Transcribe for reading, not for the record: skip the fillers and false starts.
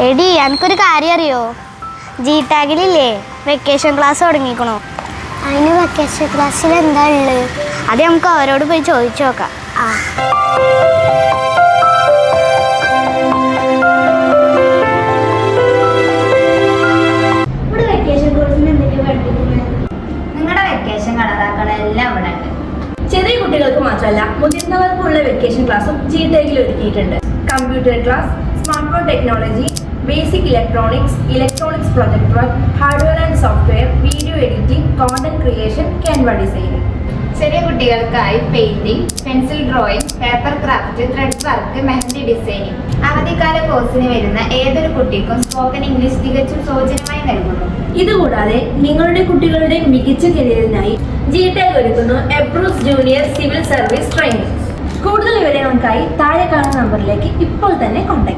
എടി എനിക്കൊരു കാര്യം അറിയോ? ജി ടാഗിലില്ലേ വെക്കേഷൻ ക്ലാസ് തുടങ്ങിക്കണോ? അതിന് വെക്കേഷൻ ക്ലാസ്സിൽ എന്താ ഉള്ളത്? അത് നമുക്ക് അവരോട് പോയി ചോദിച്ചു നോക്കാം. നിങ്ങളുടെ വെക്കേഷൻ കളറാക്കണ എല്ലാം ഇവിടെ ഉണ്ട്. ചെറിയ കുട്ടികൾക്ക് മാത്രമല്ല മുതിർന്നവർക്കുള്ള വെക്കേഷൻ ക്ലാസ്സും ജി ടെക്കിൽ ഒരുക്കിയിട്ടുണ്ട്. Computer class, smart phone technology, basic electronics project work, hardware and software, video editing, content creation, Canva designing. ചെറിയ കുട്ടികൾക്കായി painting, pencil drawing, paper craft, thread work, mehndi designing. അവധിക്കാല കോഴ്സിന് വരുന്ന ഏതൊരു കുട്ടിക്കും സ്പോക്കൺ ഇംഗ്ലീഷ് തികച്ചും സൗജന്യമായി നൽകുന്നു. ഇതുകൂടാതെ നിങ്ങളുടെ കുട്ടികളുടെ മികച്ച കരിയറിനായി ജി ടെക് ഒരുക്കുന്നു എബ്രൂസ് ജൂനിയർ സിവിൽ സർവീസ് ട്രെയിനിങ്. കൂടുതൽ വിവരങ്ങൾക്കായി താഴെ കാണുന്ന നമ്പറിലേക്ക് ഇപ്പോൾ തന്നെ കോൺടാക്ട്